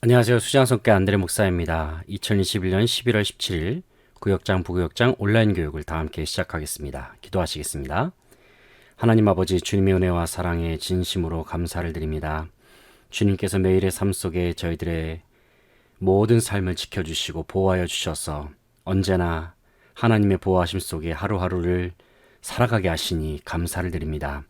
안녕하세요. 수장성교 안드레 목사입니다. 2021년 11월 17일 구역장 부구역장 온라인 교육을 다 함께 시작하겠습니다. 기도하시겠습니다. 하나님 아버지, 주님의 은혜와 사랑에 진심으로 감사를 드립니다. 주님께서 매일의 삶 속에 저희들의 모든 삶을 지켜주시고 보호하여 주셔서 언제나 하나님의 보호하심 속에 하루하루를 살아가게 하시니 감사를 드립니다.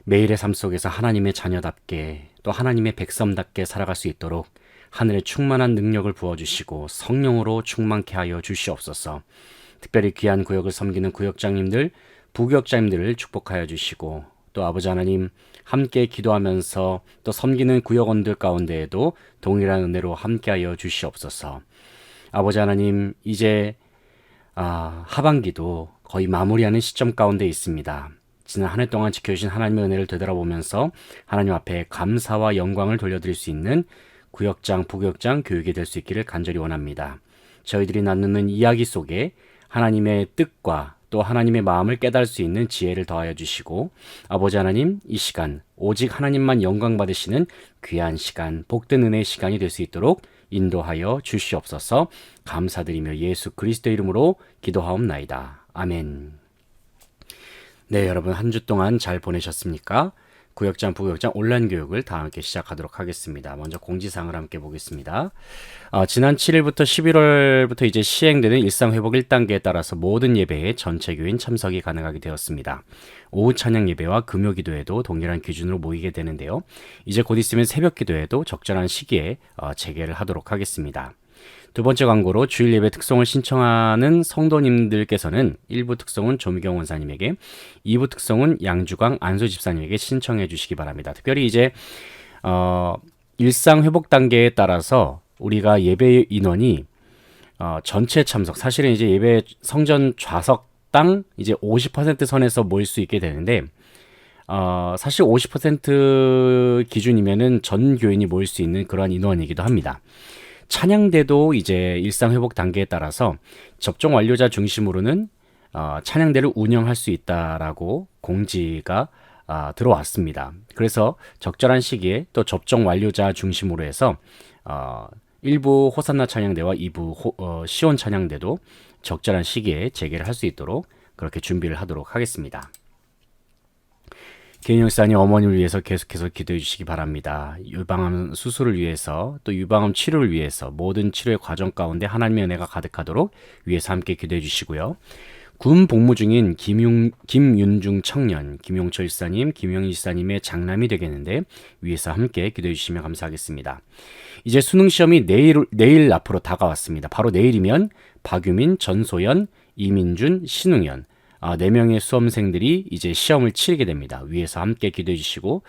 매일의 삶 속에서 하나님의 자녀답게 또 하나님의 백성답게 살아갈 수 있도록 하늘의 충만한 능력을 부어주시고 성령으로 충만케 하여 주시옵소서. 특별히 귀한 구역을 섬기는 구역장님들, 부구역장님들을 축복하여 주시고 또 아버지 하나님 함께 기도하면서 또 섬기는 구역원들 가운데에도 동일한 은혜로 함께하여 주시옵소서. 아버지 하나님 이제 하반기도 거의 마무리하는 시점 가운데 있습니다. 지난 한 해 동안 지켜주신 하나님의 은혜를 되돌아보면서 하나님 앞에 감사와 영광을 돌려드릴 수 있는 구역장, 부구역장 교육이 될 수 있기를 간절히 원합니다. 저희들이 나누는 이야기 속에 하나님의 뜻과 또 하나님의 마음을 깨달을 수 있는 지혜를 더하여 주시고 아버지 하나님 이 시간 오직 하나님만 영광 받으시는 귀한 시간, 복된 은혜의 시간이 될 수 있도록 인도하여 주시옵소서. 감사드리며 예수 그리스도 이름으로 기도하옵나이다. 아멘. 네, 여러분 한 주 동안 잘 보내셨습니까? 구역장, 부구역장 온라인 교육을 다 함께 시작하도록 하겠습니다. 먼저 공지사항을 함께 보겠습니다. 지난 7일부터 11월부터 이제 시행되는 일상회복 1단계에 따라서 모든 예배에 전체 교인 참석이 가능하게 되었습니다. 오후 찬양 예배와 금요 기도에도 동일한 기준으로 모이게 되는데요. 이제 곧 있으면 새벽 기도에도 적절한 시기에 재개를 하도록 하겠습니다. 두 번째 광고로 주일 예배 특송을 신청하는 성도님들께서는 1부 특송은 조미경 원사님에게, 2부 특송은 양주광 안수 집사님에게 신청해 주시기 바랍니다. 특별히 이제 일상 회복 단계에 따라서 우리가 예배 인원이 전체 참석, 사실은 이제 예배 성전 좌석당 이제 50% 선에서 모일 수 있게 되는데 사실 50% 기준이면은 전 교인이 모일 수 있는 그러한 인원이기도 합니다. 찬양대도 이제 일상회복 단계에 따라서 접종 완료자 중심으로는 찬양대를 운영할 수 있다라고 공지가 들어왔습니다. 그래서 적절한 시기에 또 접종 완료자 중심으로 해서 1부 호산나 찬양대와 2부 시온 찬양대도 적절한 시기에 재개를 할 수 있도록 그렇게 준비를 하도록 하겠습니다. 개인역사님 어머님을 위해서 계속해서 기도해 주시기 바랍니다. 유방암 수술을 위해서 또 유방암 치료를 위해서 모든 치료의 과정 가운데 하나님의 은혜가 가득하도록 위해서 함께 기도해 주시고요. 군 복무 중인 김윤중 청년, 김용철 일사님, 김영희 일사님의 장남이 되겠는데 위해서 함께 기도해 주시면 감사하겠습니다. 이제 수능 시험이 내일 앞으로 다가왔습니다. 바로 내일이면 박유민, 전소연, 이민준, 신웅현 4명의 수험생들이 이제 시험을 치르게 됩니다. 위에서 함께 기도해 주시고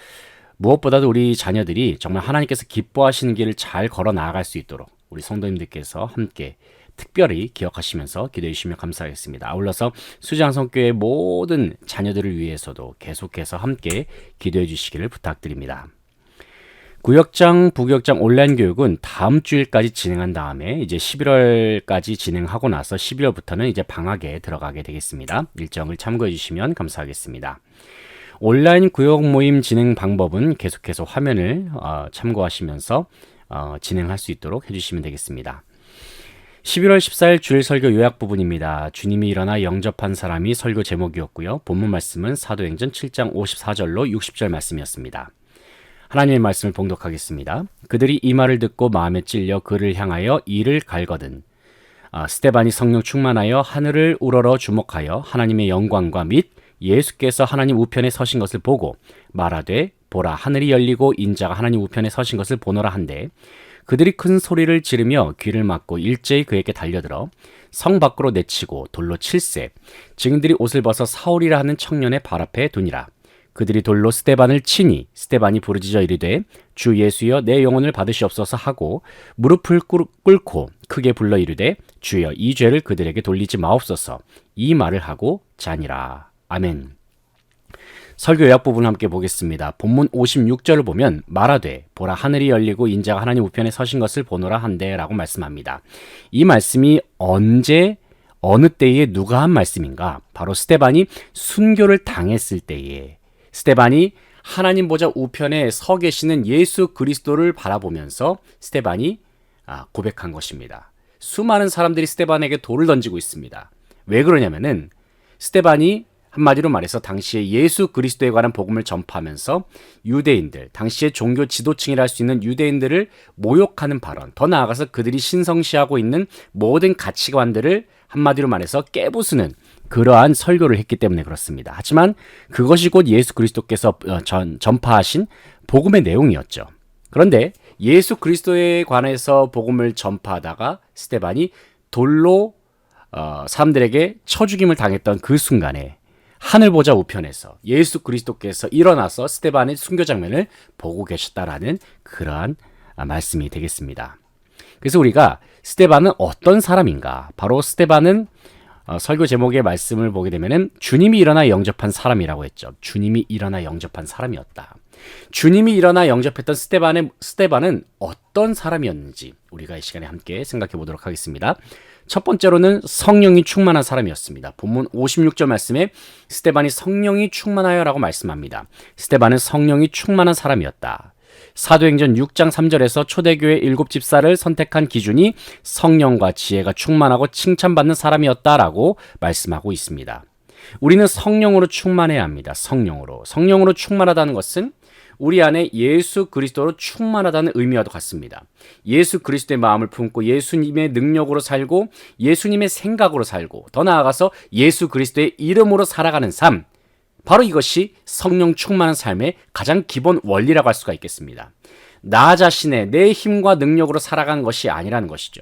무엇보다도 우리 자녀들이 정말 하나님께서 기뻐하시는 길을 잘 걸어 나아갈 수 있도록 우리 성도님들께서 함께 특별히 기억하시면서 기도해 주시면 감사하겠습니다. 아울러서 수장성교회 모든 자녀들을 위해서도 계속해서 함께 기도해 주시기를 부탁드립니다. 구역장, 부구역장 온라인 교육은 다음 주일까지 진행한 다음에 이제 11월까지 진행하고 나서 12월부터는 이제 방학에 들어가게 되겠습니다. 일정을 참고해 주시면 감사하겠습니다. 온라인 구역 모임 진행 방법은 계속해서 화면을 참고하시면서 진행할 수 있도록 해주시면 되겠습니다. 11월 14일 주일 설교 요약 부분입니다. 주님이 일어나 영접한 사람이 설교 제목이었고요. 본문 말씀은 사도행전 7장 54절로 60절 말씀이었습니다. 하나님의 말씀을 봉독하겠습니다. 그들이 이 말을 듣고 마음에 찔려 그를 향하여 이를 갈거든 스데반이 성령 충만하여 하늘을 우러러 주목하여 하나님의 영광과 및 예수께서 하나님 우편에 서신 것을 보고 말하되 보라 하늘이 열리고 인자가 하나님 우편에 서신 것을 보노라 한데 그들이 큰 소리를 지르며 귀를 막고 일제히 그에게 달려들어 성 밖으로 내치고 돌로 칠세 증인들이 옷을 벗어 사울이라 하는 청년의 발 앞에 두니라. 그들이 돌로 스데반을 치니 스데반이 부르짖어 이르되 주 예수여 내 영혼을 받으시옵소서 하고 무릎을 꿇고 크게 불러 이르되 주여 이 죄를 그들에게 돌리지 마옵소서 이 말을 하고 자니라. 아멘. 설교 요약 부분 함께 보겠습니다. 본문 56절을 보면 말하되 보라 하늘이 열리고 인자가 하나님 우편에 서신 것을 보노라 한데 라고 말씀합니다. 이 말씀이 언제 어느 때에 누가 한 말씀인가? 바로 스데반이 순교를 당했을 때에 스데반이 하나님 보좌 우편에 서 계시는 예수 그리스도를 바라보면서 스데반이 고백한 것입니다. 수많은 사람들이 스데반에게 돌을 던지고 있습니다. 왜 그러냐면은 스데반이 한마디로 말해서 당시에 예수 그리스도에 관한 복음을 전파하면서 유대인들, 당시의 종교 지도층이라 할 수 있는 유대인들을 모욕하는 발언, 더 나아가서 그들이 신성시하고 있는 모든 가치관들을 한마디로 말해서 깨부수는 그러한 설교를 했기 때문에 그렇습니다. 하지만 그것이 곧 예수 그리스도께서 전파하신 복음의 내용이었죠. 그런데 예수 그리스도에 관해서 복음을 전파하다가 스데반이 돌로 사람들에게 쳐죽임을 당했던 그 순간에 하늘 보좌 우편에서 예수 그리스도께서 일어나서 스데반의 순교 장면을 보고 계셨다라는 그러한 말씀이 되겠습니다. 그래서 우리가 스데반은 어떤 사람인가? 바로 스데반은 설교 제목의 말씀을 보게 되면은 주님이 일어나 영접한 사람이라고 했죠. 주님이 일어나 영접한 사람이었다. 주님이 일어나 영접했던 스데반은 어떤 사람이었는지 우리가 이 시간에 함께 생각해 보도록 하겠습니다. 첫 번째로는 성령이 충만한 사람이었습니다. 본문 56절 말씀에 스데반이 성령이 충만하여라고 말씀합니다. 스데반은 성령이 충만한 사람이었다. 사도행전 6장 3절에서 초대교회 7집사를 선택한 기준이 성령과 지혜가 충만하고 칭찬받는 사람이었다라고 말씀하고 있습니다. 우리는 성령으로 충만해야 합니다. 성령으로 충만하다는 것은 우리 안에 예수 그리스도로 충만하다는 의미와도 같습니다. 예수 그리스도의 마음을 품고 예수님의 능력으로 살고 예수님의 생각으로 살고 더 나아가서 예수 그리스도의 이름으로 살아가는 삶, 바로 이것이 성령 충만한 삶의 가장 기본 원리라고 할 수가 있겠습니다. 나 자신의 내 힘과 능력으로 살아가는 것이 아니라는 것이죠.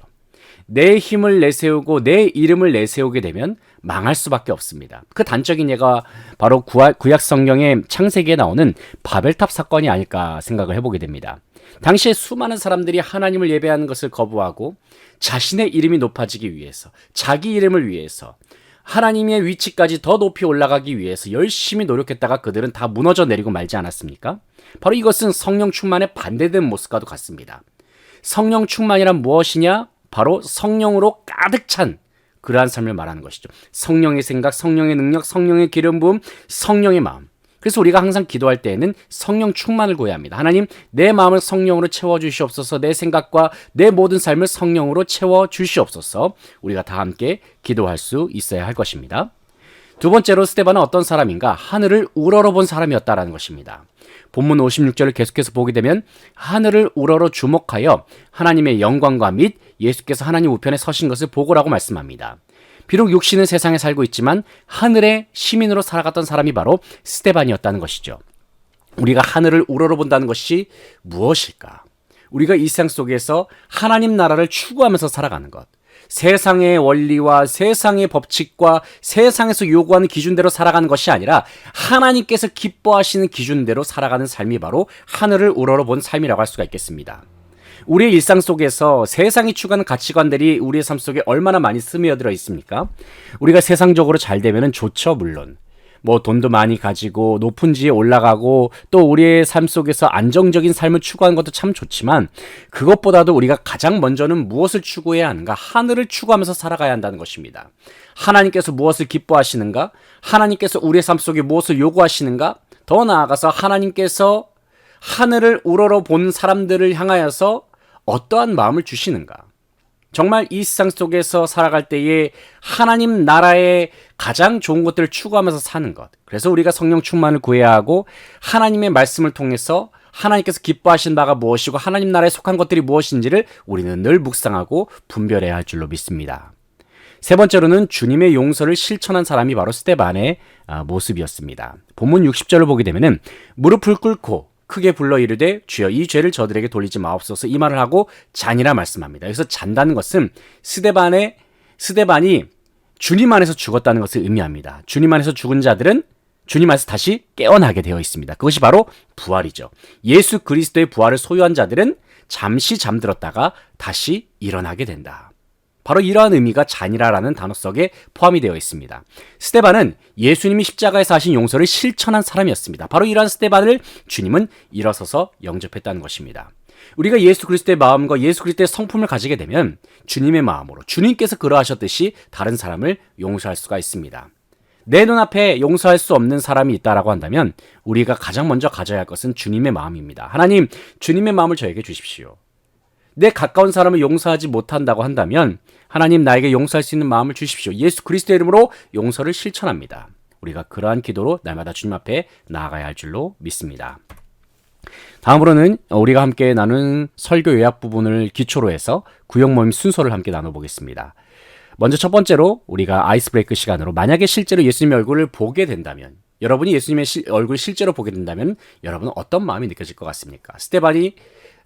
내 힘을 내세우고 내 이름을 내세우게 되면 망할 수밖에 없습니다. 그 단적인 예가 바로 구약 성경의 창세기에 나오는 바벨탑 사건이 아닐까 생각을 해보게 됩니다. 당시에 수많은 사람들이 하나님을 예배하는 것을 거부하고 자신의 이름이 높아지기 위해서, 자기 이름을 위해서, 하나님의 위치까지 더 높이 올라가기 위해서 열심히 노력했다가 그들은 다 무너져 내리고 말지 않았습니까? 바로 이것은 성령 충만에 반대된 모습과도 같습니다. 성령 충만이란 무엇이냐? 바로 성령으로 가득 찬 그러한 삶을 말하는 것이죠. 성령의 생각, 성령의 능력, 성령의 기름 부음, 성령의 마음. 그래서 우리가 항상 기도할 때에는 성령 충만을 구해야 합니다. 하나님, 내 마음을 성령으로 채워주시옵소서. 내 생각과 내 모든 삶을 성령으로 채워주시옵소서. 우리가 다 함께 기도할 수 있어야 할 것입니다. 두 번째로 스데반은 어떤 사람인가? 하늘을 우러러본 사람이었다라는 것입니다. 본문 56절을 계속해서 보게 되면 하늘을 우러러 주목하여 하나님의 영광과 및 예수께서 하나님 우편에 서신 것을 보고라고 말씀합니다. 비록 육신은 세상에 살고 있지만 하늘의 시민으로 살아갔던 사람이 바로 스데반이었다는 것이죠. 우리가 하늘을 우러러본다는 것이 무엇일까? 우리가 이 세상 속에서 하나님 나라를 추구하면서 살아가는 것, 세상의 원리와 세상의 법칙과 세상에서 요구하는 기준대로 살아가는 것이 아니라 하나님께서 기뻐하시는 기준대로 살아가는 삶이 바로 하늘을 우러러본 삶이라고 할 수가 있겠습니다. 우리의 일상 속에서 세상이 추구하는 가치관들이 우리의 삶 속에 얼마나 많이 스며들어 있습니까? 우리가 세상적으로 잘 되면 좋죠, 물론. 돈도 많이 가지고 높은 지에 올라가고 또 우리의 삶 속에서 안정적인 삶을 추구하는 것도 참 좋지만 그것보다도 우리가 가장 먼저는 무엇을 추구해야 하는가? 하늘을 추구하면서 살아가야 한다는 것입니다. 하나님께서 무엇을 기뻐하시는가? 하나님께서 우리의 삶 속에 무엇을 요구하시는가? 더 나아가서 하나님께서 하늘을 우러러 본 사람들을 향하여서 어떠한 마음을 주시는가? 정말 이 세상 속에서 살아갈 때에 하나님 나라의 가장 좋은 것들을 추구하면서 사는 것. 그래서 우리가 성령 충만을 구해야 하고 하나님의 말씀을 통해서 하나님께서 기뻐하신 바가 무엇이고 하나님 나라에 속한 것들이 무엇인지를 우리는 늘 묵상하고 분별해야 할 줄로 믿습니다. 세 번째로는 주님의 용서를 실천한 사람이 바로 스데반의 모습이었습니다. 본문 60절을 보게 되면은 무릎을 꿇고 크게 불러 이르되 주여 이 죄를 저들에게 돌리지 마옵소서 이 말을 하고 잔이라 말씀합니다. 여기서 잔다는 것은 스데반이 주님 안에서 죽었다는 것을 의미합니다. 주님 안에서 죽은 자들은 주님 안에서 다시 깨어나게 되어 있습니다. 그것이 바로 부활이죠. 예수 그리스도의 부활을 소유한 자들은 잠시 잠들었다가 다시 일어나게 된다. 바로 이러한 의미가 잔이라라는 단어 속에 포함이 되어 있습니다. 스데반은 예수님이 십자가에서 하신 용서를 실천한 사람이었습니다. 바로 이러한 스데반을 주님은 일어서서 영접했다는 것입니다. 우리가 예수 그리스도의 마음과 예수 그리스도의 성품을 가지게 되면 주님의 마음으로 주님께서 그러하셨듯이 다른 사람을 용서할 수가 있습니다. 내 눈앞에 용서할 수 없는 사람이 있다라고 한다면 우리가 가장 먼저 가져야 할 것은 주님의 마음입니다. 하나님, 주님의 마음을 저에게 주십시오. 내 가까운 사람을 용서하지 못한다고 한다면 하나님, 나에게 용서할 수 있는 마음을 주십시오. 예수 그리스도의 이름으로 용서를 실천합니다. 우리가 그러한 기도로 날마다 주님 앞에 나아가야 할 줄로 믿습니다. 다음으로는 우리가 함께 나눈 설교 요약 부분을 기초로 해서 구역 모임 순서를 함께 나눠보겠습니다. 먼저 첫 번째로 우리가 아이스 브레이크 시간으로, 만약에 실제로 예수님의 얼굴을 보게 된다면, 여러분이 예수님의 얼굴을 실제로 보게 된다면 여러분은 어떤 마음이 느껴질 것 같습니까? 스데반이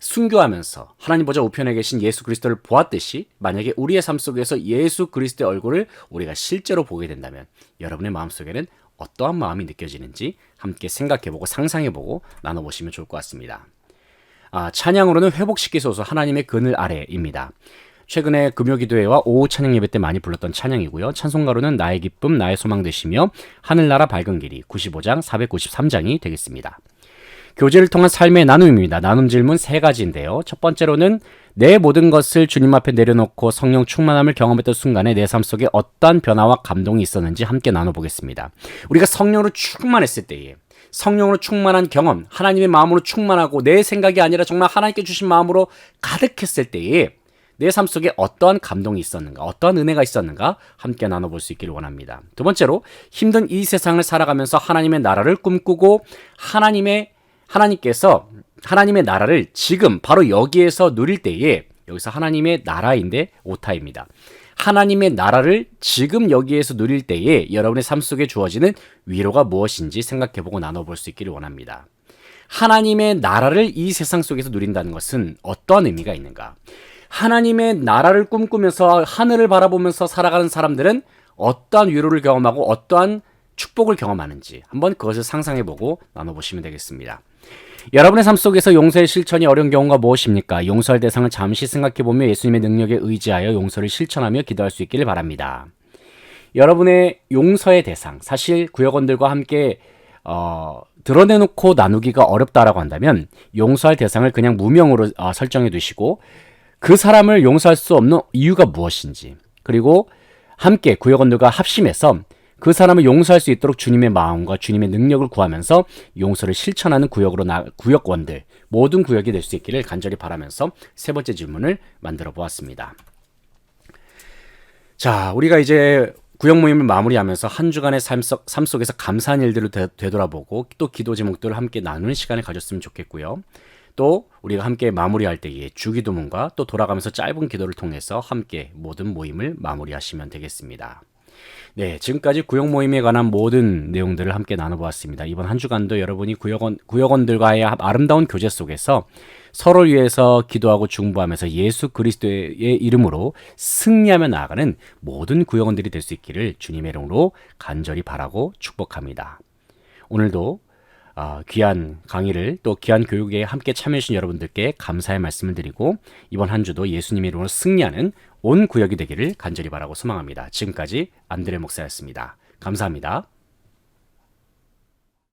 순교하면서 하나님 보좌 우편에 계신 예수 그리스도를 보았듯이 만약에 우리의 삶 속에서 예수 그리스도의 얼굴을 우리가 실제로 보게 된다면 여러분의 마음속에는 어떠한 마음이 느껴지는지 함께 생각해보고 상상해보고 나눠보시면 좋을 것 같습니다. 찬양으로는 회복시키소서 하나님의 그늘 아래입니다. 최근에 금요기도회와 오후 찬양 예배 때 많이 불렀던 찬양이고요. 찬송가로는 나의 기쁨 나의 소망 되시며 하늘나라 밝은 길이 95장 493장이 되겠습니다. 교제를 통한 삶의 나눔입니다. 나눔 질문 세 가지인데요. 첫 번째로는 내 모든 것을 주님 앞에 내려놓고 성령 충만함을 경험했던 순간에 내 삶 속에 어떠한 변화와 감동이 있었는지 함께 나눠보겠습니다. 우리가 성령으로 충만했을 때에, 성령으로 충만한 경험, 하나님의 마음으로 충만하고 내 생각이 아니라 정말 하나님께 주신 마음으로 가득했을 때에 내 삶 속에 어떠한 감동이 있었는가, 어떠한 은혜가 있었는가 함께 나눠볼 수 있기를 원합니다. 두 번째로 힘든 이 세상을 살아가면서 하나님의 나라를 꿈꾸고 하나님께서 하나님의 나라를 지금 바로 여기에서 누릴 때에, 여기서 하나님의 나라인데 오타입니다. 하나님의 나라를 지금 여기에서 누릴 때에 여러분의 삶 속에 주어지는 위로가 무엇인지 생각해보고 나눠볼 수 있기를 원합니다. 하나님의 나라를 이 세상 속에서 누린다는 것은 어떠한 의미가 있는가? 하나님의 나라를 꿈꾸면서 하늘을 바라보면서 살아가는 사람들은 어떠한 위로를 경험하고 어떠한 축복을 경험하는지 한번 그것을 상상해보고 나눠보시면 되겠습니다. 여러분의 삶 속에서 용서의 실천이 어려운 경우가 무엇입니까? 용서할 대상을 잠시 생각해보며 예수님의 능력에 의지하여 용서를 실천하며 기도할 수 있기를 바랍니다. 여러분의 용서의 대상, 사실 구역원들과 함께 드러내놓고 나누기가 어렵다라고 한다면 용서할 대상을 그냥 무명으로 설정해 두시고 그 사람을 용서할 수 없는 이유가 무엇인지, 그리고 함께 구역원들과 합심해서 그 사람을 용서할 수 있도록 주님의 마음과 주님의 능력을 구하면서 용서를 실천하는 구역원들, 모든 구역이 될 수 있기를 간절히 바라면서 세 번째 질문을 만들어 보았습니다. 자, 우리가 이제 구역 모임을 마무리하면서 한 주간의 삶 속에서 감사한 일들을 되돌아보고 또 기도 제목들을 함께 나누는 시간을 가졌으면 좋겠고요. 또 우리가 함께 마무리할 때에 주기도문과 또 돌아가면서 짧은 기도를 통해서 함께 모든 모임을 마무리하시면 되겠습니다. 네, 지금까지 구역 모임에 관한 모든 내용들을 함께 나눠보았습니다. 이번 한 주간도 여러분이 구역원들과의 아름다운 교제 속에서 서로를 위해서 기도하고 중보하면서 예수 그리스도의 이름으로 승리하며 나아가는 모든 구역원들이 될 수 있기를 주님의 이름으로 간절히 바라고 축복합니다. 오늘도 귀한 강의를 또 귀한 교육에 함께 참여해주신 여러분들께 감사의 말씀을 드리고 이번 한 주도 예수님의 이름으로 승리하는 온 구역이 되기를 간절히 바라고 소망합니다. 지금까지 안드레 목사였습니다. 감사합니다.